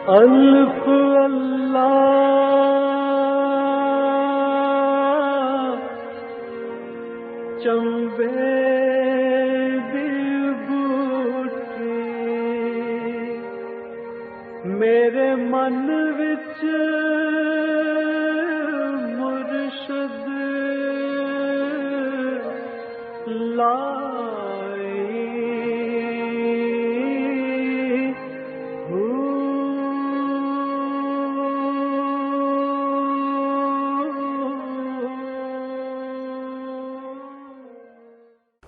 الف اللہ چمبے دی بوٹی میرے من وچ مرشد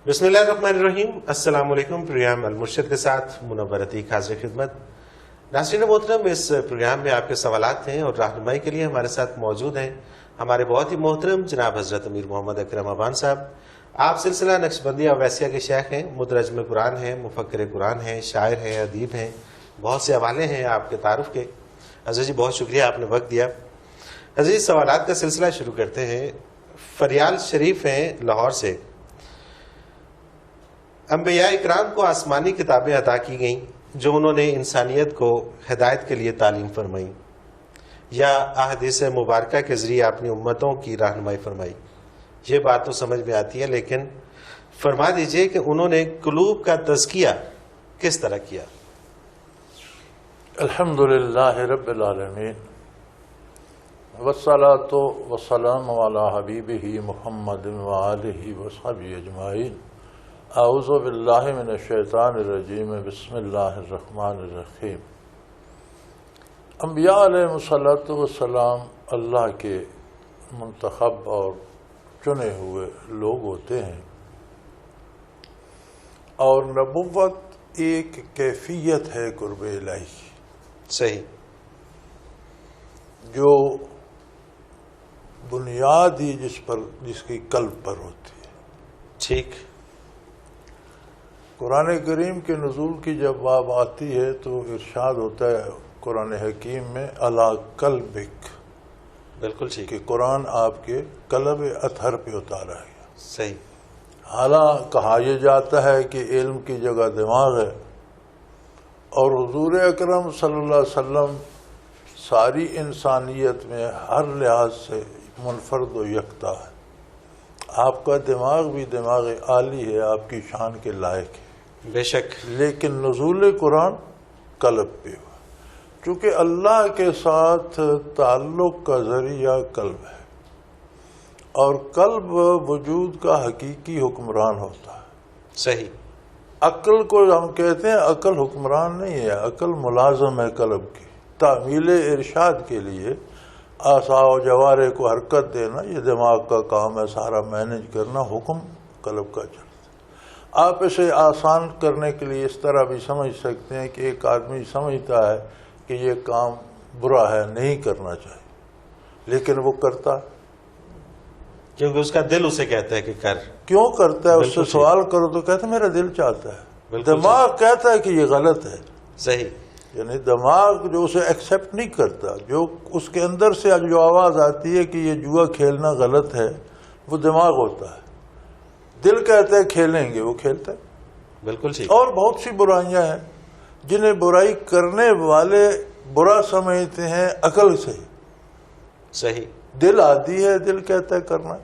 بسم اللہ الرحمن الرحیم۔ السلام علیکم۔ پروگرام المرشد کے ساتھ منور عتیق حاضر خدمت۔ ناظرین محترم، اس پروگرام میں آپ کے سوالات ہیں اور رہنمائی کے لیے ہمارے ساتھ موجود ہیں ہمارے بہت ہی محترم جناب حضرت امیر محمد اکرم ابان صاحب۔ آپ سلسلہ نقشبندیہ اویسیہ کے شیخ ہیں، مدرجم قرآن ہیں، مفکر قرآن ہیں، شاعر ہیں، ادیب ہیں، بہت سے حوالے ہیں آپ کے تعارف کے۔ حضرت جی بہت شکریہ، آپ نے وقت دیا۔ حضرت جی سوالات کا سلسلہ شروع کرتے ہیں۔ فریال شریف ہیں لاہور سے۔ انبیاء اکرام کو آسمانی کتابیں عطا کی گئیں جو انہوں نے انسانیت کو ہدایت کے لیے تعلیم فرمائی، یا احادیث مبارکہ کے ذریعے اپنی امتوں کی رہنمائی فرمائی؟ یہ بات تو سمجھ میں آتی ہے، لیکن فرما دیجئے کہ انہوں نے قلوب کا تزکیہ کس طرح کیا؟ الحمدللہ رب العالمین، والصلاۃ والسلام علی حبیبہ محمد وآلہ وصحبہ اجمعین۔ اعوذ باللہ من الشیطان الرجیم، بسم اللہ الرحمن الرحیم۔ انبیاء علیہ الصلاۃ والسلام اللہ کے منتخب اور چنے ہوئے لوگ ہوتے ہیں، اور نبوت ایک کیفیت ہے قرب الہی کی، صحیح، جو بنیاد ہی جس کی قلب پر ہوتی ہے۔ ٹھیک۔ قرآن کریم کے نزول کی جب بات آتی ہے تو ارشاد ہوتا ہے قرآن حکیم میں علی قلبک، بالکل ٹھیک، کہ قرآن آپ کے قلب اطہر پہ اتارا گیا۔ صحیح۔ حالانکہ کہا یہ جاتا ہے کہ علم کی جگہ دماغ ہے، اور حضور اکرم صلی اللہ علیہ وسلم ساری انسانیت میں ہر لحاظ سے منفرد و یکتا ہے۔ آپ کا دماغ بھی دماغ عالی ہے، آپ کی شان کے لائق ہے، بے شک، لیکن نزول قرآن قلب پہ ہوا، چونکہ اللہ کے ساتھ تعلق کا ذریعہ قلب ہے، اور قلب وجود کا حقیقی حکمران ہوتا ہے۔ صحیح۔ عقل کو ہم کہتے ہیں، عقل حکمران نہیں ہے، عقل ملازم ہے قلب کی۔ تعمیل ارشاد کے لیے اعضاء و جوارح کو حرکت دینا یہ دماغ کا کام ہے، سارا مینج کرنا حکم قلب کا چلتا ہے۔ آپ اسے آسان کرنے کے لیے اس طرح بھی سمجھ سکتے ہیں کہ ایک آدمی سمجھتا ہے کہ یہ کام برا ہے، نہیں کرنا چاہیے، لیکن وہ کرتا ہے کیونکہ اس کا دل اسے کہتا ہے کہ کر۔ کیوں کرتا ہے؟ اس سے سوال کرو تو کہتا ہے میرا دل چاہتا ہے۔ دماغ کہتا ہے کہ یہ غلط ہے، صحیح، یعنی دماغ جو اسے ایکسیپٹ نہیں کرتا، جو اس کے اندر سے جو آواز آتی ہے کہ یہ جوا کھیلنا غلط ہے، وہ دماغ ہوتا ہے۔ دل کہتا ہے کھیلیں گے، وہ کھیلتا ہے۔ بالکل ٹھیک۔ اور بہت سی برائیاں ہیں جنہیں برائی کرنے والے برا سمجھتے ہیں عقل سے، صحیح، دل عادی ہے، دل کہتا ہے کرنا۔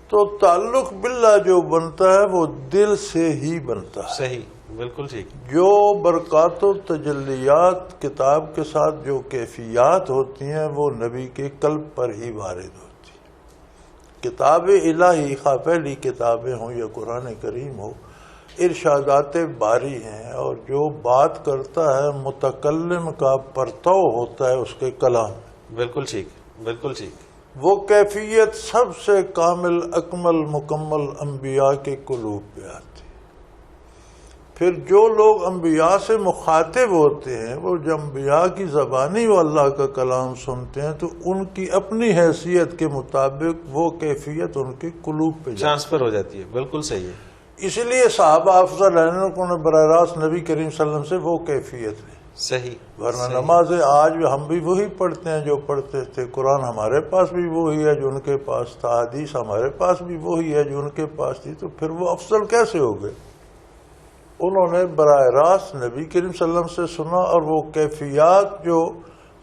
تو تعلق باللہ جو بنتا ہے وہ دل سے ہی بنتا ہے۔ صحیح، بالکل ٹھیک۔ جو برکات و تجلیات کتاب کے ساتھ جو کیفیات ہوتی ہیں وہ نبی کے قلب پر ہی وارد ہوتی ہیں۔ کتاب الہی، خواہ پہلی کتابیں ہوں یا قرآن کریم ہو، ارشادات باری ہیں، اور جو بات کرتا ہے متکلم کا پرتو ہوتا ہے اس کے کلام۔ بالکل ٹھیک، بالکل ٹھیک۔ وہ کیفیت سب سے کامل، اکمل، مکمل انبیاء کے قلوب پہ آتی۔ پھر جو لوگ انبیاء سے مخاطب ہوتے ہیں، وہ جب انبیاء کی زبانی وہ اللہ کا کلام سنتے ہیں تو ان کی اپنی حیثیت کے مطابق وہ کیفیت ان کے قلوب پہ ٹرانسفر ہو جاتی ہے۔ بالکل صحیح ہے۔ اسی لیے صحابہ افضل نے براہ راست نبی کریم صلی اللہ علیہ وسلم سے وہ کیفیت لی۔ صحیح، ورنہ نمازیں آج ہم بھی وہی پڑھتے ہیں جو پڑھتے تھے، قرآن ہمارے پاس بھی وہی ہے جو ان کے پاس تھا، حدیث ہمارے پاس بھی وہی ہے جو ان کے پاس تھی، تو پھر وہ افضل کیسے ہو گئے؟ انہوں نے براہ راست نبی کریم صلی اللہ علیہ وسلم سے سنا، اور وہ کیفیات جو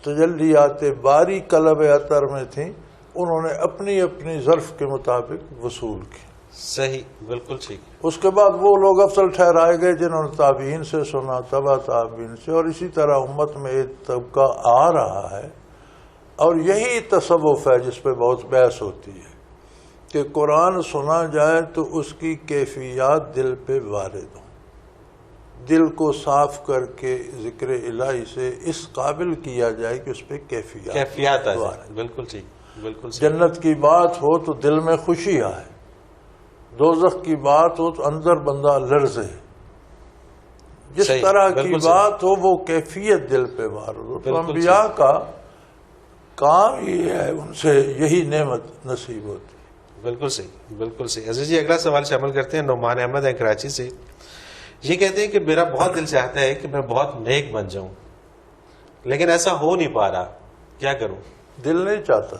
تجلیات باری قلب اطہر میں تھیں انہوں نے اپنی اپنی ظرف کے مطابق وصول کی۔ صحیح، بالکل ٹھیک۔ اس کے بعد وہ لوگ افضل ٹھہرائے گئے جنہوں نے تابعین سے سنا، تبع تابعین سے، اور اسی طرح امت میں ایک طبقہ آ رہا ہے۔ اور یہی تصوف ہے جس پہ بہت بحث ہوتی ہے کہ قرآن سنا جائے تو اس کی کیفیات دل پہ وارد ہوں، دل کو صاف کر کے ذکر الہی سے اس قابل کیا جائے کہ اس پہ کیفیات آ جائے۔ بالکل ٹھیک، بالکل صحیح۔ جنت کی بات ہو تو دل میں خوشی آئے، دوزخ کی بات ہو تو اندر بندہ لرزے، جس طرح کی بات ہو وہ کیفیت دل پہ وارد ہو۔ تو انبیاء کا کام یہ ہے، ان سے یہی نعمت نصیب ہوتی ہے۔ بالکل صحیح، بالکل صحیح۔ عزیز جی، اگلا سوال شامل کرتے ہیں۔ نعمان احمد ہیں کراچی سے، یہ کہتے ہیں کہ میرا بہت دل چاہتا ہے کہ میں بہت نیک بن جاؤں، لیکن ایسا ہو نہیں پا رہا، کیا کروں؟ دل نہیں چاہتا،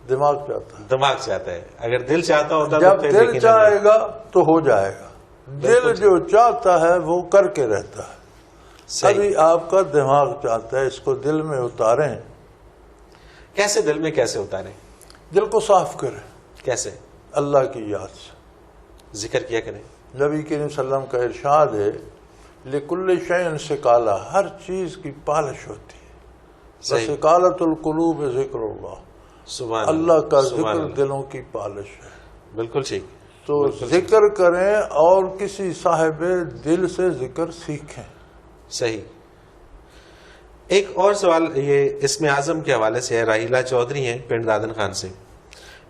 دماغ چاہتا ہے۔ دماغ چاہتا ہے۔ اگر دل چاہتا ہوتا جب دل چاہے گا تو ہو جائے گا۔ دل جو چاہتا ہے وہ کر کے رہتا ہے۔ ابھی آپ کا دماغ چاہتا ہے، اس کو دل میں اتاریں۔ کیسے دل میں کیسے اتاریں؟ دل کو صاف کریں۔ کیسے؟ اللہ کی یاد سے ذکر کیا کریں۔ نبی کریم صلی اللہ علیہ وسلم کا ارشاد ہے لِكُلِّ شَيْءٍ سِقَالَہ، ہر چیز کی پالش ہوتی ہے۔ وَسِقَالَةُ الْقُلُوبِ ذِکْرُ اللَّہ، سبحان اللہ کا ذکر دلوں کی پالش ہے۔ بالکل ٹھیک۔ تو ذکر کریں اور کسی صاحب دل سے ذکر سیکھیں۔ صحیح۔ ایک اور سوال یہ اسم اعظم کے حوالے سے ہے، راہیلہ چودھری ہیں پنڈ دادن خان سے۔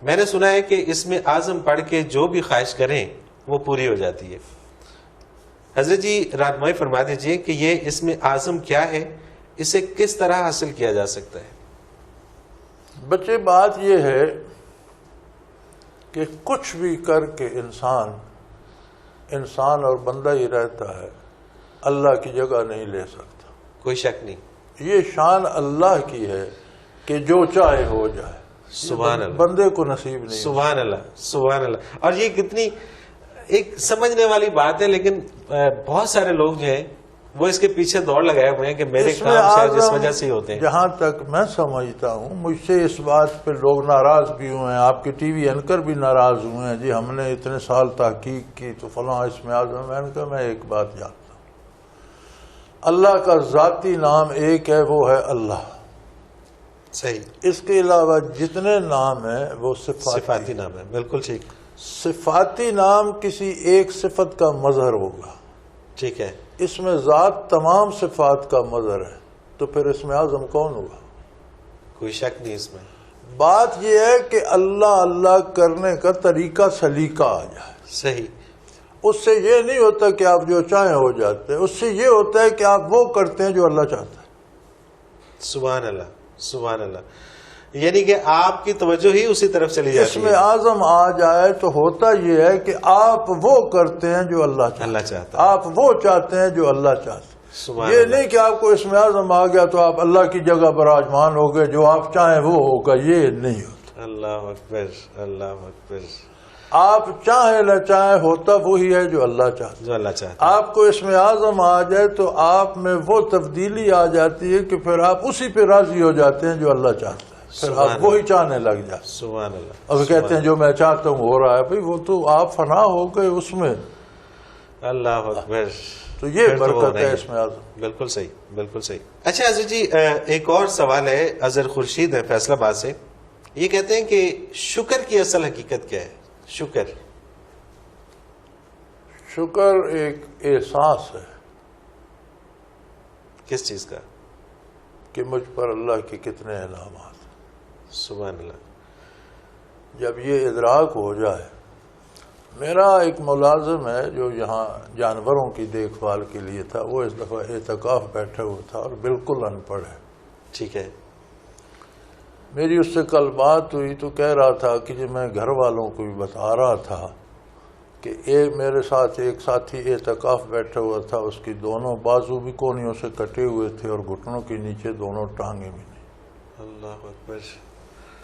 میں نے سنا ہے کہ اسم اعظم پڑھ کے جو بھی خواہش کریں وہ پوری ہو جاتی ہے۔ حضرت جی رہنمائی فرما دیجئے کہ یہ اسم اعظم کیا ہے، اسے کس طرح حاصل کیا جا سکتا ہے؟ بچے، بات یہ ہے کہ کچھ بھی کر کے انسان اور بندہ ہی رہتا ہے، اللہ کی جگہ نہیں لے سکتا۔ کوئی شک نہیں۔ یہ شان اللہ کی ہے کہ جو چاہے ہو جائے، سبحان اللہ، بندے کو نصیب نہیں۔ سبحان اللہ، سبحان اللہ۔ اور یہ کتنی ایک سمجھنے والی بات ہے، لیکن بہت سارے لوگ جو ہیں وہ اس کے پیچھے دوڑ لگائے ہوئے ہیں کہ میرے کام شاید اس وجہ سے ہی ہوتے ہیں۔ جہاں تک میں سمجھتا ہوں، مجھ سے اس بات پہ لوگ ناراض بھی ہوئے ہیں، آپ کے ٹی وی اینکر بھی ناراض ہوئے ہیں، جی ہم نے اتنے سال تحقیق کی تو فلاں اسم اعظم۔ میں نے کہا میں ایک بات جانتا ہوں، اللہ کا ذاتی نام ایک ہے، وہ ہے اللہ۔ صحیح۔ اس کے علاوہ جتنے نام ہیں وہ صفاتی نام ہے۔ بالکل ٹھیک۔ صفاتی نام کسی ایک صفت کا مظہر ہوگا، ٹھیک ہے۔ اس میں ذات تمام صفات کا مظہر ہے، تو پھر اسم اعظم کون ہوگا؟ کوئی شک نہیں اس میں۔ بات یہ ہے کہ اللہ اللہ کرنے کا طریقہ سلیقہ آ جائے۔ صحیح۔ اس سے یہ نہیں ہوتا کہ آپ جو چاہیں ہو جاتے ہیں، اس سے یہ ہوتا ہے کہ آپ وہ کرتے ہیں جو اللہ چاہتا ہے۔ سبحان اللہ، سبحان اللہ۔ یعنی کہ آپ کی توجہ ہی اسی طرف چلی جاتی ہے۔ اسم اعظم آ جائے تو ہوتا یہ ہے کہ آپ وہ کرتے ہیں جو اللہ چاہتا ہے، اللہ چاہتا ہے۔ آپ وہ چاہتے ہیں جو اللہ چاہتا ہے۔ سبحان یہ اللہ۔ نہیں کہ آپ کو اسم اعظم آ گیا تو آپ اللہ کی جگہ براجمان ہو گئے، جو آپ چاہیں وہ ہوگا، یہ نہیں ہوتا۔ اللہ اکبر، اللہ اکبر۔ آپ چاہیں نہ چاہیں ہوتا وہی ہے جو اللہ چاہتا ہے۔ جو اللہ چاہتا ہے۔ آپ کو اسم اعظم آ جائے تو آپ میں وہ تبدیلی آ جاتی ہے کہ پھر آپ اسی پہ راضی ہو جاتے ہیں جو اللہ چاہتا ہے، پھر آپ وہی چاہنے لگ جاتے ہیں۔ سبحان اللہ۔ اور کہتے ہیں جو میں چاہتا ہوں ہو رہا ہے، بھئی وہ تو آپ فنا ہو گئے اس میں۔ اللہ اکبر۔ تو یہ برکت ہے اسم اعظم۔ بالکل صحیح، بالکل صحیح۔ اچھا حضرت جی، ایک اور سوال ہے، اظہر خورشید ہے فیصل آباد سے۔ یہ کہتے ہیں کہ شکر کی اصل حقیقت کیا ہے؟ شکر ایک احساس ہے کس چیز کا؟ کہ مجھ پر اللہ کے کتنے انعامات۔ سبحان اللہ۔ جب یہ ادراک ہو جائے، میرا ایک ملازم ہے جو یہاں جانوروں کی دیکھ بھال کے لیے تھا، وہ اس دفعہ اعتکاف بیٹھا ہوا تھا اور بالکل ان پڑھ ہے۔ ٹھیک ہے۔ میری اس سے کل بات ہوئی تو کہہ رہا تھا کہ جب میں گھر والوں کو بھی بتا رہا تھا کہ میرے ساتھ ایک ساتھی اعتکاف بیٹھا ہوا تھا، اس کی دونوں بازو بھی کونیوں سے کٹے ہوئے تھے اور گھٹنوں کے نیچے دونوں ٹانگیں بھی نہیں۔ اللہ اکبر۔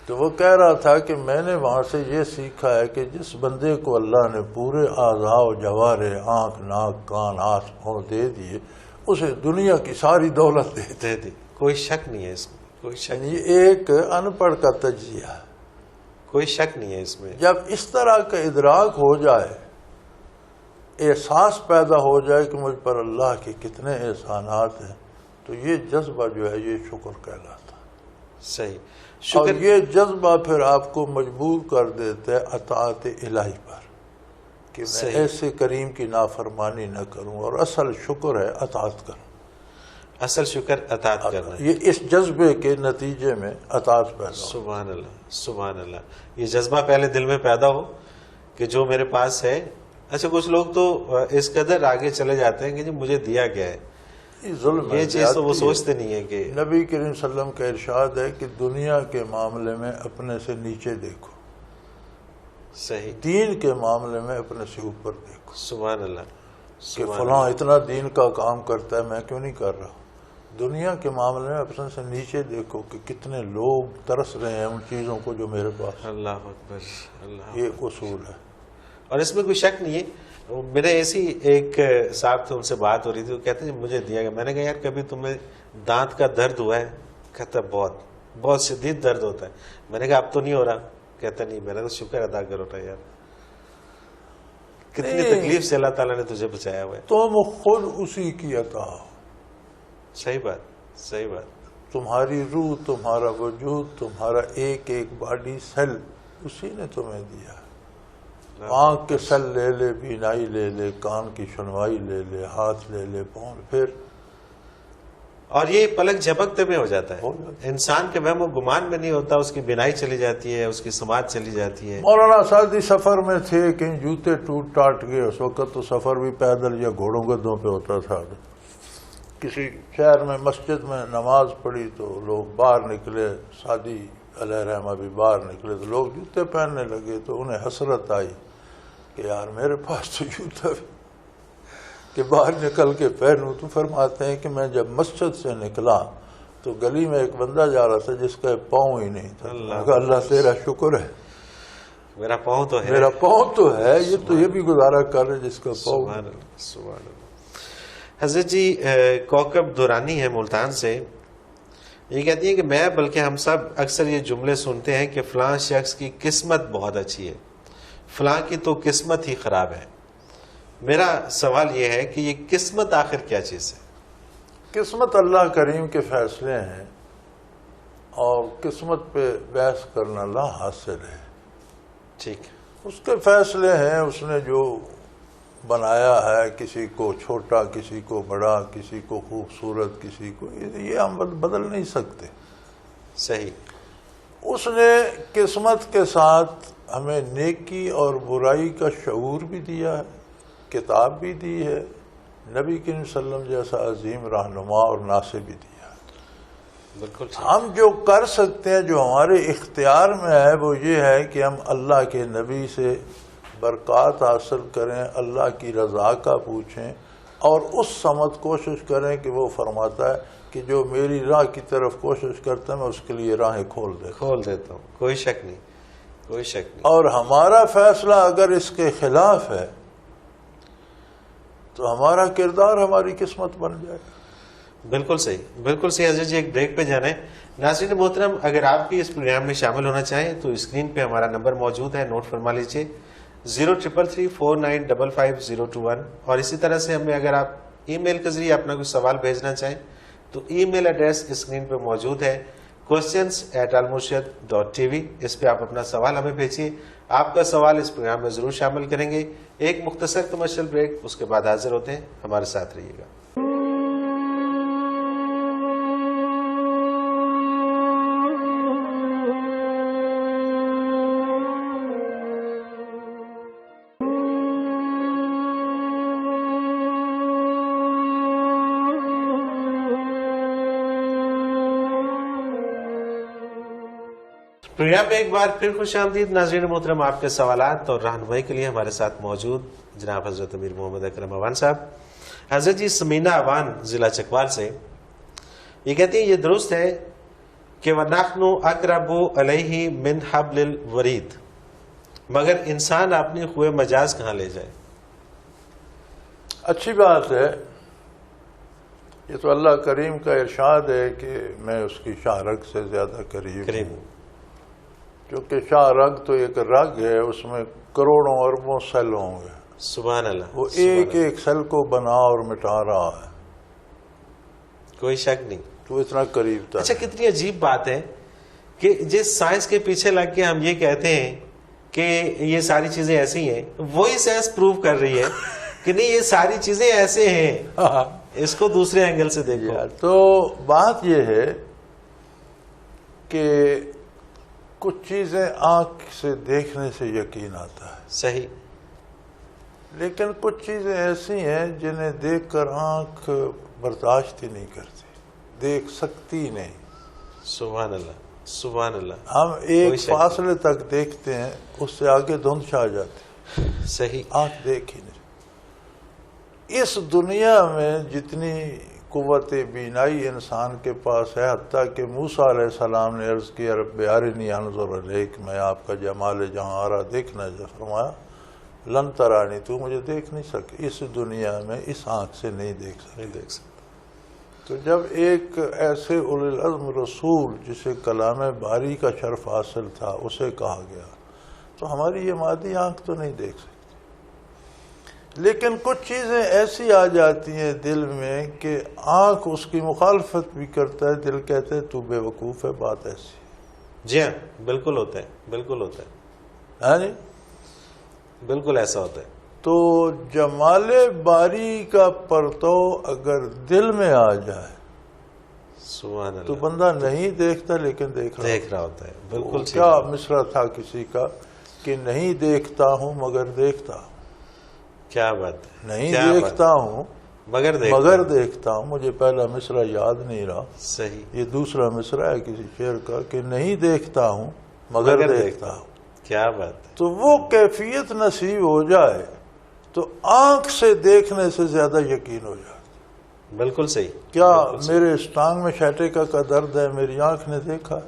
تو وہ کہہ رہا تھا کہ میں نے وہاں سے یہ سیکھا ہے کہ جس بندے کو اللہ نے پورے اعضاء و جوارے، آنکھ، ناک، کان، ہاتھ، پاؤں دے دیے، اسے دنیا کی ساری دولت دے دی، کوئی شک نہیں ہے اس میں، کوئی شک نہیں، یہ ایک ان پڑھ کا تجزیہ ہے۔ کوئی شک نہیں ہے اس میں۔ جب اس طرح کا ادراک ہو جائے، احساس پیدا ہو جائے کہ مجھ پر اللہ کے کتنے احسانات ہیں، تو یہ جذبہ جو ہے یہ شکر کہلاتا ہے۔ صحیح، اور شکر۔ یہ جذبہ پھر آپ کو مجبور کر دیتا ہے اطاعت الہی پر، کہ میں صحیح۔ ایسے کریم کی نافرمانی نہ کروں، اور اصل شکر ہے اطاعت کروں۔ اصل شکر اطاعت کرنا ہے۔ یہ اس جذبے کے نتیجے میں اطاعت پیدا ہو۔ سبحان اللہ، سبحان اللہ۔ یہ جذبہ پہلے دل میں پیدا ہو کہ جو میرے پاس ہے۔ اچھا، کچھ لوگ تو اس قدر آگے چلے جاتے ہیں کہ جی مجھے دیا گیا ہے، یہ ظلم ہے، یہ چیز تو وہ زیادتی ہے۔ سوچتے نہیں ہے کہ نبی کریم صلی اللہ علیہ وسلم کا ارشاد ہے کہ دنیا کے معاملے میں اپنے سے نیچے دیکھو، صحیح، دین کے معاملے میں اپنے سے اوپر دیکھو، سبحان اللہ، کہ سبحان فلاں اتنا دین کا کام کرتا ہے میں کیوں نہیں کر رہا۔ دنیا کے معاملے میں اپنے سے نیچے دیکھو کہ کتنے لوگ ترس رہے ہیں ان چیزوں کو جو میرے پاس ہے۔ اللہ اکبر، اللہ۔ یہ اصول ہے۔ اور اس میں کوئی شک نہیں ہے۔ میرے ایسی ایک صاحب تھے، ان سے بات ہو رہی تھی، وہ کہتے ہیں مجھے دیا گیا۔ میں نے کہا یار کبھی تمہیں دانت کا درد ہوا ہے؟ کہتا بہت بہت شدید درد ہوتا ہے۔ میں نے کہا اب تو نہیں ہو رہا؟ کہتا نہیں۔ میں نے کہا شکر ادا کرو نا یار، کتنی تکلیف سے اللہ تعالیٰ نے تجھے بچایا ہوا ہے۔ تم خود اسی کی عطا ہو، صحیح بات، صحیح بات، تمہاری روح، تمہارا وجود، تمہارا ایک ایک باڈی سیل اسی نے تمہیں دیا۔ آنکھ کے سل لے لے، بینائی لے لے، کان کی سنوائی لے لے، ہاتھ لے لے، پاؤں، پھر اور یہ پلک جھپکتے میں ہو جاتا ہے۔ انسان کے وہم و گمان میں نہیں ہوتا، اس کی بینائی چلی جاتی ہے، اس کی سماعت چلی جاتی ہے۔ مولانا سعدی سفر میں تھے، کہیں جوتے ٹوٹ ٹاٹ گئے۔ اس وقت تو سفر بھی پیدل یا گھوڑوں گدوں پہ ہوتا تھا۔ کسی شہر میں مسجد میں نماز پڑھی تو لوگ باہر نکلے، سعدی علیہ رحمہ بھی باہر نکلے تو لوگ جوتے پہننے لگے، تو انہیں حسرت آئی کہ یار میرے پاس تو جوتا بھی کہ باہر نکل کے پہنوں۔ تو فرماتے ہیں کہ میں جب مسجد سے نکلا تو گلی میں ایک بندہ جا رہا تھا جس کا پاؤں ہی نہیں تھا۔ اللہ تیرا شکر ہے، میرا پاؤں تو ہے، میرا پاؤں تو ہے، یہ تو یہ بھی گزارا کر رہے جس کا پاؤں۔ سبحان اللہ، سبحان اللہ۔ حضرت جی کوکب دورانی ہے ملتان سے، یہ کہتی ہیں کہ میں بلکہ ہم سب اکثر یہ جملے سنتے ہیں کہ فلاں شخص کی قسمت بہت اچھی ہے، فلاں کی تو قسمت ہی خراب ہے۔ میرا سوال یہ ہے کہ یہ قسمت آخر کیا چیز ہے؟ قسمت اللہ کریم کے فیصلے ہیں، اور قسمت پہ بحث کرنا لا حاصل ہے۔ ٹھیک، اس کے فیصلے ہیں، اس نے جو بنایا ہے، کسی کو چھوٹا، کسی کو بڑا، کسی کو خوبصورت، کسی کو، یہ ہم بدل نہیں سکتے۔ صحیح، اس نے قسمت کے ساتھ ہمیں نیکی اور برائی کا شعور بھی دیا ہے، کتاب بھی دی ہے، نبی کریم صلی اللہ علیہ وسلم جیسا عظیم رہنما اور ناصح بھی دیا ہے۔ بالکل ٹھیک۔ ہم جو کر سکتے ہیں، جو ہمارے اختیار میں ہے، وہ یہ ہے کہ ہم اللہ کے نبی سے برکات حاصل کریں، اللہ کی رضا کا پوچھیں، اور اس سمت کوشش کریں کہ وہ فرماتا ہے کہ جو میری راہ کی طرف کوشش کرتا ہے میں اس کے لیے راہیں کھول دیتا ہوں، کوئی شک نہیں، کوئی شک نہیں۔ اور ہمارا فیصلہ اگر اس کے خلاف ہے تو ہمارا کردار ہماری قسمت بن جائے۔ بالکل صحیح، بالکل صحیح۔ حضرت جی ایک بریک پہ جانا ہے۔ ناظرین محترم، اگر آپ بھی اس پروگرام میں شامل ہونا چاہیں تو اسکرین پہ ہمارا نمبر موجود ہے، نوٹ فرما لیجئے 0333495521، اور اسی طرح سے ہمیں اگر آپ ای میل کے ذریعے اپنا کوئی سوال بھیجنا چاہیں تو ای میل ایڈریس اسکرین پہ موجود ہے، questions@almurshid.tv۔ اس پہ آپ اپنا سوال ہمیں بھیجیے، آپ کا سوال اس پروگرام میں ضرور شامل کریں گے۔ ایک مختصر کمرشل بریک، اس کے بعد حاضر ہوتے ہیں، ہمارے ساتھ رہیے گا۔ پروگرام میں ایک بار پھر خوش آمدید ناظرین محترم۔ آپ کے سوالات اور رہنمائی کے لیے ہمارے ساتھ موجود جناب حضرت امیر محمد اکرم اوان صاحب۔ حضرت جی سمینہ اوان ضلع چکوال سے یہ کہتی ہیں یہ درست ہے کہ وَنَحْنُ أَقْرَبُ عَلَيْهِ مِنْ حَبْلِ الْوَرِيدِ، مگر انسان اپنی خوئے مجاز کہاں لے جائے؟ اچھی بات ہے، یہ تو اللہ کریم کا ارشاد ہے کہ میں اس کی شاہ رگ سے زیادہ قریب ہوں، کیونکہ شاہ رگ تو ایک رگ ہے، اس میں کروڑوں اربوں سیل ہوں گے، سبحان اللہ، وہ ایک ایک سیل کو بنا اور مٹا رہا ہے، کوئی شک نہیں، تو اتنا قریب تھا۔ اچھا کتنی عجیب بات ہے کہ جس سائنس کے پیچھے لگ کے ہم یہ کہتے ہیں کہ یہ ساری چیزیں ایسی ہیں، وہی سائنس پروو کر رہی ہے کہ نہیں یہ ساری چیزیں ایسے ہیں، اس کو دوسرے اینگل سے دیکھو۔ تو بات یہ ہے کہ کچھ چیزیں آنکھ سے دیکھنے سے یقین آتا ہے، صحیح، لیکن کچھ چیزیں ایسی ہیں جنہیں دیکھ کر آنکھ برداشت ہی نہیں کرتی، دیکھ سکتی نہیں۔ سبحان اللہ، سبحان اللہ، ہم ایک فاصلے تک دیکھتے ہیں، اس سے آگے دھند چھا جاتی، صحیح، آنکھ دیکھ ہی نہیں۔ اس دنیا میں جتنی قوت بینائی انسان کے پاس ہے، حتیٰ کہ موسیٰ علیہ السلام نے عرض کیا رب ارنی انظر الیک، میں آپ کا جمال جہاں آرا دیکھنا ہے، فرمایا لن ترانی، تو مجھے دیکھ نہیں سکے، اس دنیا میں اس آنکھ سے نہیں دیکھ سکتے۔ تو جب ایک ایسے اولی العزم رسول جسے کلام باری کا شرف حاصل تھا اسے کہا گیا، تو ہماری یہ مادی آنکھ تو نہیں دیکھ سکتی، لیکن کچھ چیزیں ایسی آ جاتی ہیں دل میں کہ آنکھ اس کی مخالفت بھی کرتا ہے، دل کہتے ہے تو بے وقوف ہے، بات ایسی۔ جی ہاں، بالکل ہوتا ہے، بالکل ہوتا ہے، ہاں جی، بالکل ایسا ہوتا ہے۔ تو جمال باری کا پرتو اگر دل میں آ جائے سبحان اللہ، تو بندہ نہیں دیکھتا لیکن دیکھ رہا ہوتا ہے، بالکل۔ کیا مصرع تھا کسی کا کہ نہیں دیکھتا ہوں مگر دیکھتا ہوں، کیا بات ہے، نہیں دیکھتا ہوں مگر دیکھتا ہوں۔ مجھے پہلا مصرع یاد نہیں رہا، صحیح، یہ دوسرا مصرع ہے کسی شعر کا کہ نہیں دیکھتا ہوں مگر دیکھتا ہوں۔ کیا بات ہے، تو وہ کیفیت نصیب ہو جائے تو آنکھ سے دیکھنے سے زیادہ یقین ہو جائے۔ بالکل صحیح۔ کیا میرے اس ٹانگ میں شیٹیکا کا درد ہے، میری آنکھ نے دیکھا؟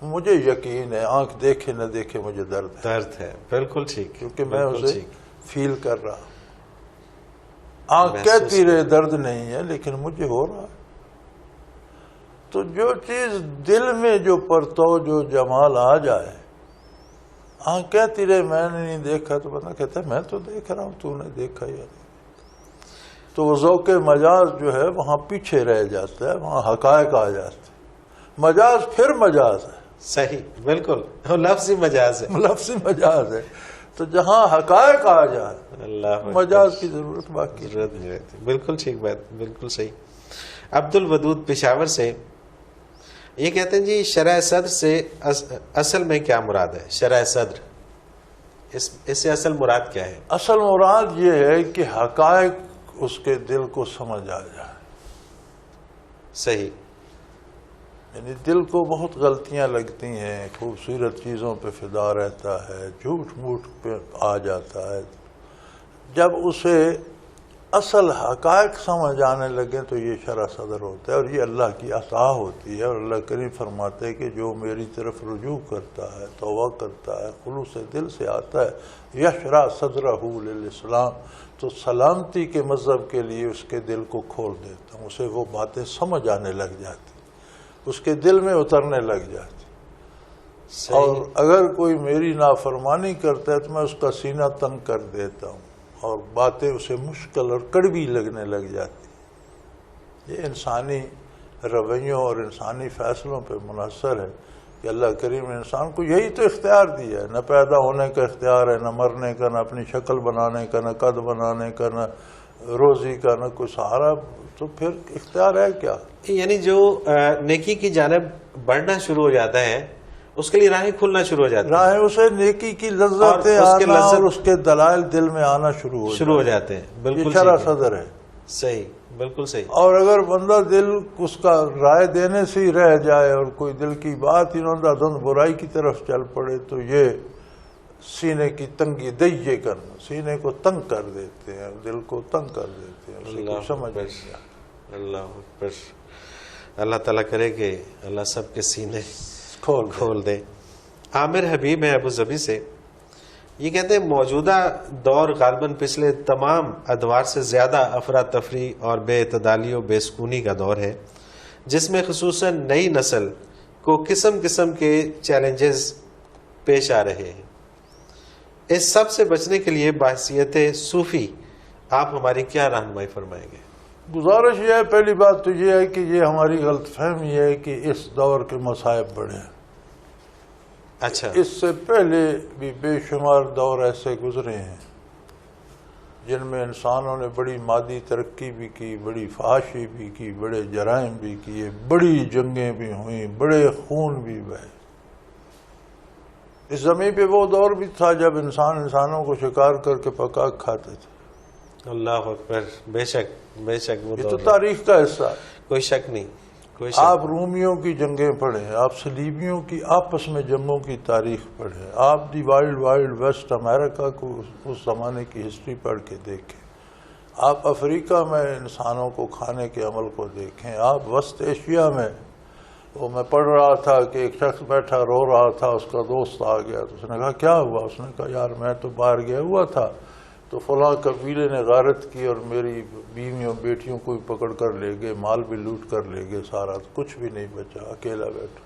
مجھے یقین ہے آنکھ دیکھے نہ دیکھے مجھے درد ہے، بالکل ٹھیک، کیونکہ میں اسے فیل کر رہا ہوں۔ آنکھ کہتی رہے درد نہیں ہے لیکن مجھے ہو رہا ہے۔ تو جو چیز دل میں جو پرتو جو جمال آ جائے، آنکھ کہتی رہے میں نے نہیں دیکھا، تو بندہ کہتا ہے میں تو دیکھ رہا ہوں، تو نے دیکھا یا نہیں۔ تو وہ ذوق مجاز جو ہے وہاں پیچھے رہ جاتا ہے، وہاں حقائق آ جاتے ہیں۔ مجاز پھر مجاز ہے، صحیح، بالکل، لفظی مجاز ہے، لفظی مجاز ہے۔ تو جہاں حقائق آ جائے اللہ مجاز کی ضرورت باقی ضرورت نہیں رہتی۔ بالکل ٹھیک بات، بالکل صحیح۔ عبد الودود پشاور سے یہ کہتے ہیں جی شرح صدر سے اصل میں کیا مراد ہے؟ شرح صدر، اس سے اصل مراد کیا ہے؟ اصل مراد یہ ہے کہ حقائق اس کے دل کو سمجھ آ جائے۔ صحیح، یعنی دل کو بہت غلطیاں لگتی ہیں، خوبصورت چیزوں پہ فدا رہتا ہے، جھوٹ موٹ پہ آ جاتا ہے۔ جب اسے اصل حقائق سمجھ آنے لگے تو یہ شرح صدر ہوتا ہے، اور یہ اللہ کی عطا ہوتی ہے۔ اور اللہ کریم فرماتے ہیں کہ جو میری طرف رجوع کرتا ہے، توبہ کرتا ہے، خلوص دل سے آتا ہے، یشرح صدرہ للاسلام، تو سلامتی کے مذہب کے لیے اس کے دل کو کھول دیتا ہوں، اسے وہ باتیں سمجھ آنے لگ جاتی، اس کے دل میں اترنے لگ جاتی۔ اور اگر کوئی میری نافرمانی کرتا ہے تو میں اس کا سینہ تنگ کر دیتا ہوں، اور باتیں اسے مشکل اور کڑوی لگنے لگ جاتی۔ یہ انسانی رویوں اور انسانی فیصلوں پہ منحصر ہے کہ اللہ کریم نے انسان کو یہی تو اختیار دیا ہے، نہ پیدا ہونے کا اختیار ہے، نہ مرنے کا، نہ اپنی شکل بنانے کا، نہ قد بنانے کا، نہ روزی کا، نہ کوئی سہارا، تو پھر اختیار ہے کیا؟ یعنی جو نیکی کی جانب بڑھنا شروع ہو جاتا ہے اس کے لیے راہیں کھلنا شروع ہو جاتی ہیں، راہیں اسے نیکی کی لذتیں آنا اور اس کے دلائل دل میں آنا شروع ہو جاتے ہیں۔ بالکل یہ شرح صدر ہے، صحیح، بالکل صحیح۔ اور اگر بندہ دل اس کا رائے دینے سے ہی رہ جائے اور کوئی دل کی بات ہی نہ دھند برائی کی طرف چل پڑے تو یہ سینے کی تنگی دئیے کرنا، سینے کو تنگ کر دیتے ہیں، دل کو تنگ کر دیتے ہیں، اسے کوئی سمجھ نہیں آتا۔ اللہ اکبر۔ اللہ تعالیٰ کرے کہ اللہ سب کے سینے کھول کھول دے۔ عامر حبیب ہے ابو ظبی سے، یہ کہتے ہیں موجودہ دور غالباً پچھلے تمام ادوار سے زیادہ افراتفری اور بے اعتدالی و بے سکونی کا دور ہے، جس میں خصوصاً نئی نسل کو قسم قسم کے چیلنجز پیش آ رہے ہیں۔ اس سب سے بچنے کے لیے بحیثیت صوفی آپ ہماری کیا رہنمائی فرمائیں گے؟ گزارش یہ ہے، پہلی بات تو یہ ہے کہ یہ ہماری غلط فہمی ہے کہ اس دور کے مصائب بڑے ہیں۔ اچھا، اس سے پہلے بھی بے شمار دور ایسے گزرے ہیں جن میں انسانوں نے بڑی مادی ترقی بھی کی، بڑی فحاشی بھی کی، بڑے جرائم بھی کیے، بڑی جنگیں بھی ہوئیں، بڑے خون بھی بہے۔ اس زمین پہ وہ دور بھی تھا جب انسانوں کو شکار کر کے پکا کھاتے تھے۔ اللہ اکبر، بے شک بے شک، وہ یہ تو دور ہے، تاریخ کا حصہ ہے۔ کوئی شک نہیں، کوئی شک آپ رومیوں کی جنگیں پڑھیں، آپ صلیبیوں کی آپس میں جنگوں کی تاریخ پڑھیں، آپ دی وائلڈ ویسٹ امریکہ کو اس زمانے کی ہسٹری پڑھ کے دیکھیں، آپ افریقہ میں انسانوں کو کھانے کے عمل کو دیکھیں، آپ وسط ایشیا میں، وہ میں پڑھ رہا تھا کہ ایک شخص بیٹھا رو رہا تھا، اس کا دوست آ گیا تو اس نے کہا کیا ہوا؟ اس نے کہا یار میں تو باہر گیا ہوا تھا تو فلاں قبیلے نے غارت کی اور میری بیویوں بیٹیوں کو بھی پکڑ کر لے گئے، مال بھی لوٹ کر لے گئے سارا، کچھ بھی نہیں بچا، اکیلا بیٹھا۔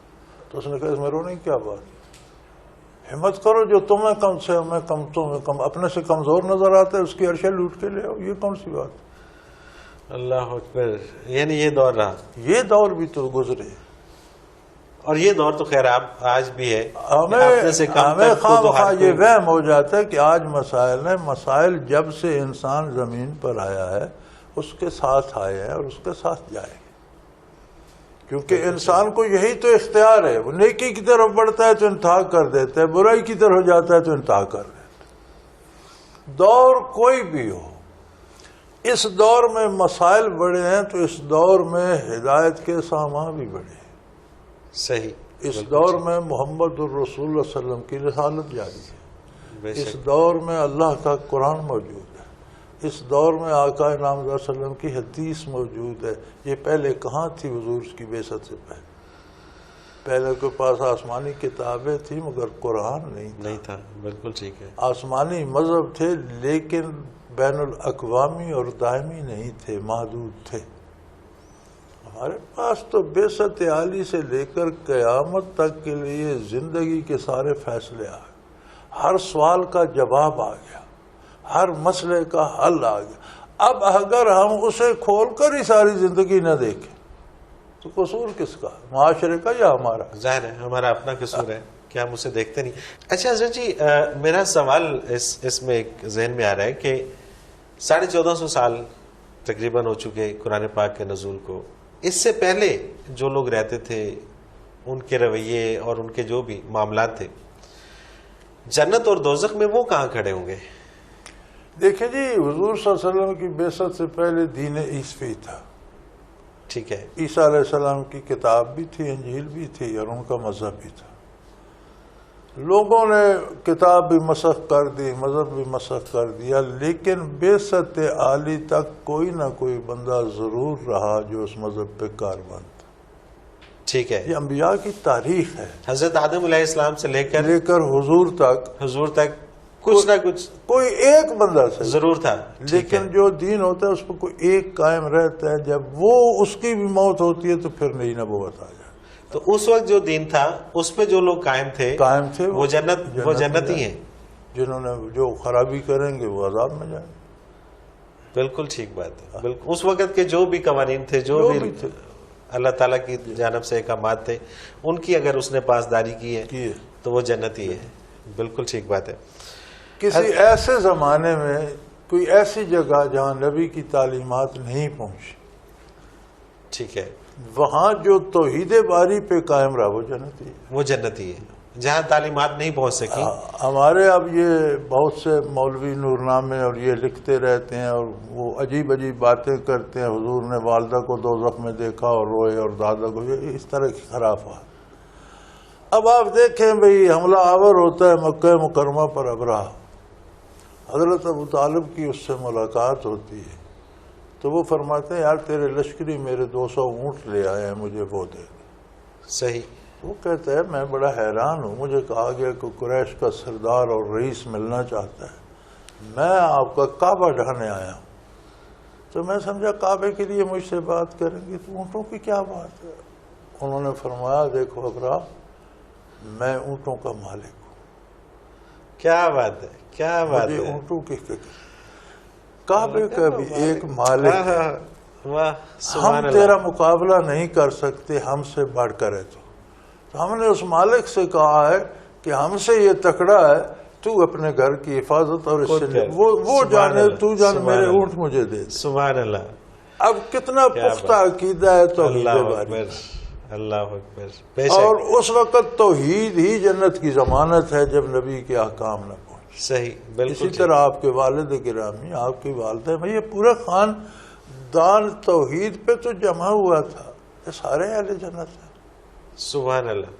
تو اس نے کہا اس میں رونے کی کیا بات؟ ہمت کرو، جو تمہیں کم سے میں کم، تمہیں کم، اپنے سے کمزور نظر آتا ہے اس کی عرشیں لوٹ کے لے آؤ، یہ کون سی بات؟ اللہ اکبر، یعنی یہ دور رہا، یہ دور بھی تو گزرے، اور یہ دور تو خیر آپ آج بھی ہے۔ ہمیں خواہ بخواہ یہ وہم ہو جاتا ہے کہ آج مسائل ہیں، مسائل جب سے انسان زمین پر آیا ہے اس کے ساتھ آئے ہیں اور اس کے ساتھ جائیں گے، کیونکہ انسان کو یہی تو اختیار ہے، وہ نیکی کی طرف بڑھتا ہے تو انتہا کر دیتا ہے، برائی کی طرف جاتا ہے تو انتہا کر دیتا ہے۔ دور کوئی بھی ہو، اس دور میں مسائل بڑے ہیں تو اس دور میں ہدایت کے سامان بھی بڑے ہیں۔ صحیح، اس دور میں محمد الرسول اللہ علیہ وسلم کی رسالت جاری ہے، بے اس شک، دور میں اللہ کا قرآن موجود ہے، اس دور میں آقا نام صلی اللہ علیہ وسلم کی حدیث موجود ہے۔ یہ پہلے کہاں تھی حضور کی بعثت سے پہلے کے پاس آسمانی کتابیں تھیں مگر قرآن نہیں تھا، بالکل ٹھیک ہے۔ آسمانی مذہب تھے لیکن بین الاقوامی اور دائمی نہیں تھے، محدود تھے۔ ہمارے پاس تو بعثت عالی سے لے کر قیامت تک کے لیے زندگی کے سارے فیصلے آ گئے، ہر سوال کا جواب آ گیا، ہر مسئلے کا حل آ گیا۔ اب اگر ہم اسے کھول کر ہی ساری زندگی نہ دیکھیں تو قصور کس کا؟ معاشرے کا یا ہمارا؟ ظاہر ہے ہمارا اپنا قصور ہے کہ ہم اسے دیکھتے نہیں۔ اچھا حضرت جی، میرا سوال اس میں ایک ذہن میں آ رہا ہے کہ 1450 سال تقریباً ہو چکے قرآن پاک کے نزول کو، اس سے پہلے جو لوگ رہتے تھے ان کے رویے اور ان کے جو بھی معاملات تھے، جنت اور دوزخ میں وہ کہاں کھڑے ہوں گے؟ دیکھیں جی، حضور صلی اللہ علیہ وسلم کی بعثت سے پہلے دین عیسوی تھا، ٹھیک ہے، عیسیٰ علیہ السلام کی کتاب بھی تھی، انجیل بھی تھی اور ان کا مذہب بھی تھا۔ لوگوں نے کتاب بھی مسخ کر دی، مذہب بھی مسخ کر دیا، لیکن بعثت عالی تک کوئی نہ کوئی بندہ ضرور رہا جو اس مذہب پہ کاربند تھا۔ ٹھیک ہے، یہ انبیاء کی تاریخ ہے، حضرت آدم علیہ السلام سے لے کر حضور تک کچھ نہ کچھ کوئی ایک بندہ سے ضرور تھا، لیکن جو دین ہوتا ہے اس پر کوئی ایک قائم رہتا ہے، جب وہ اس کی بھی موت ہوتی ہے تو پھر نئی نبوت آ جائے۔ تو اس وقت جو دین تھا اس پہ جو لوگ قائم تھے وہ جنتی ہیں، جنہوں نے جو خرابی کریں گے وہ عذاب میں جائیں گے۔ بالکل ٹھیک بات ہے، بالکل اس وقت کے جو بھی قوانین تھے، جو بھی اللہ تعالیٰ کی جانب سے احکامات تھے، ان کی اگر اس نے پاسداری کی ہے تو وہ جنتی ہے، بالکل ٹھیک بات ہے۔ کسی ایسے زمانے میں کوئی ایسی جگہ جہاں نبی کی تعلیمات نہیں پہنچی، ٹھیک ہے، وہاں جو توحید باری پہ قائم رہا وہ جنتی ہے، وہ جنتی ہے۔ جہاں تعلیمات نہیں پہنچ سکی، ہمارے اب یہ بہت سے مولوی نورنامے اور یہ لکھتے رہتے ہیں اور وہ عجیب عجیب باتیں کرتے ہیں، حضور نے والدہ کو دوزخ میں دیکھا اور روئے اور دادا کو، اس طرح کی خرافات۔ اب آپ دیکھیں بھئی، حملہ آور ہوتا ہے مکہ مکرمہ پر ابرہہ، حضرت ابو طالب کی اس سے ملاقات ہوتی ہے، تو وہ فرماتے ہیں یار تیرے لشکری میرے 200 اونٹ لے آئے ہیں، مجھے وہ دے دے۔ صحیح۔ وہ کہتا ہے میں بڑا حیران ہوں، مجھے کہا گیا کہ قریش کا سردار اور رئیس ملنا چاہتا ہے، میں آپ کا کعبہ ڈھانے آیا ہوں۔ تو میں سمجھا کعبے کے لیے مجھ سے بات کریں گے تو اونٹوں کی کیا بات ہے؟ انہوں نے فرمایا دیکھو اقرا، میں اونٹوں کا مالک ہوں۔ کیا بات ہے، کیا بات مجھے ہے، اونٹوں کی فکر۔ کعبے کا بھی ایک مالک ہے، واہ ہم سبحان اللہ۔ تیرا مقابلہ نہیں کر سکتے، ہم سے بڑھ کر ہے تو ہم نے اس مالک سے کہا ہے کہ ہم سے یہ تکڑا ہے، تو اپنے گھر کی حفاظت اور اس خود سے کر۔ وہ سبحان جانے اللہ، تو جان، سبحان میرے اللہ۔ اونٹ مجھے دے دے۔ سبحان اللہ۔ اب کتنا کیا پختہ عقیدہ ہے توحید اللہ باری، اکبر، اللہ اکبر، بے اور شک اس وقت توحید ہی جنت کی ضمانت ہے جب نبی کے احکام نہ پہنچے۔ صحیح، بالکل اسی ٹھیک۔ طرح آپ کے والد گرامی، آپ کی والدہ، یہ پورے خاندان توحید پہ تو جمع ہوا تھا، یہ سارے اہل جنت ہیں۔ سبحان اللہ۔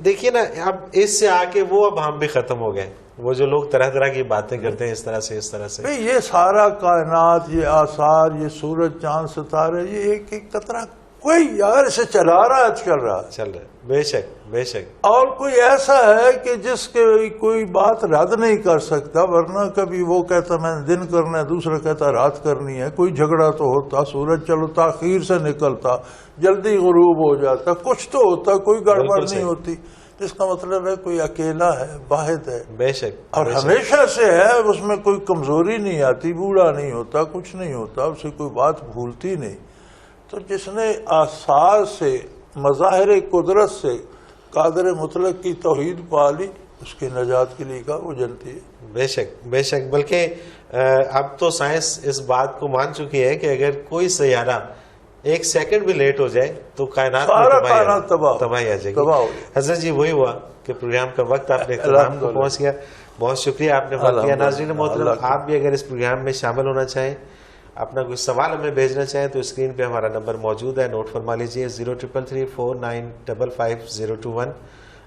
دیکھیے نا، اب اس سے آ کے وہ اب ہم بھی ختم ہو گئے، وہ جو لوگ طرح طرح کی باتیں کرتے ہیں اس طرح سے اس طرح سے۔ بھئی یہ سارا کائنات، یہ آثار، یہ سورج چاند ستارے، یہ ایک ایک قطرہ کوئی یار اسے چلا رہا ہے، چل رہا ہے، چل رہا ہے، بے شک بے شک۔ اور کوئی ایسا ہے کہ جس کے کوئی بات رد نہیں کر سکتا، ورنہ کبھی وہ کہتا میں نے دن کرنا ہے، دوسرا کہتا رات کرنی ہے، کوئی جھگڑا تو ہوتا، سورج چلو تاخیر سے نکلتا، جلدی غروب ہو جاتا، کچھ تو ہوتا، کوئی گڑبڑ بالکل نہیں صحیح۔ ہوتی، جس کا مطلب ہے کوئی اکیلا ہے، واحد ہے، بے شک اور بے شک۔ ہمیشہ سے ہے، اس میں کوئی کمزوری نہیں آتی، بوڑھا نہیں ہوتا، کچھ نہیں ہوتا، اسے کوئی بات بھولتی نہیں۔ تو جس نے آثار سے، مظاہر قدرت سے قادر مطلق کی توحید پا لی، اس کی نجات کے لیے کہا وہ جنتی ہے۔ بے شک بے شک، بلکہ اب تو سائنس اس بات کو مان چکی ہے کہ اگر کوئی سیارہ ایک سیکنڈ بھی لیٹ ہو جائے تو کائنات میں سارا کائنات تباہی آ جائے تباہ ہو گی۔ گئی۔ حضرت جی وہی ہوا کہ پروگرام کا وقت آپ نے اختتام کو پہنچ گیا۔ بہت شکریہ آپ نے وقت دیا۔ ناظرین محترم، آپ بھی اگر اس پروگرام میں شامل ہونا چاہیں، اپنا کوئی سوال ہمیں بھیجنا چاہیں تو اسکرین پہ ہمارا نمبر موجود ہے، نوٹ فرما لیجئے 0333495521۔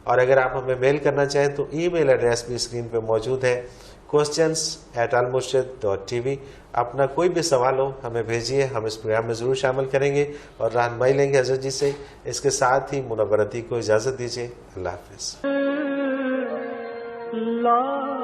اور اگر آپ ہمیں میل کرنا چاہیں تو ای میل ایڈریس بھی اسکرین پہ موجود ہے، questions@almurshid.tv۔ اپنا کوئی بھی سوال ہو ہمیں بھیجیے، ہم اس پروگرام میں ضرور شامل کریں گے اور رہنمائی لیں گے حضرت جی سے۔ اس کے ساتھ ہی منورتی کو اجازت دیجیے، اللہ حافظ۔ لا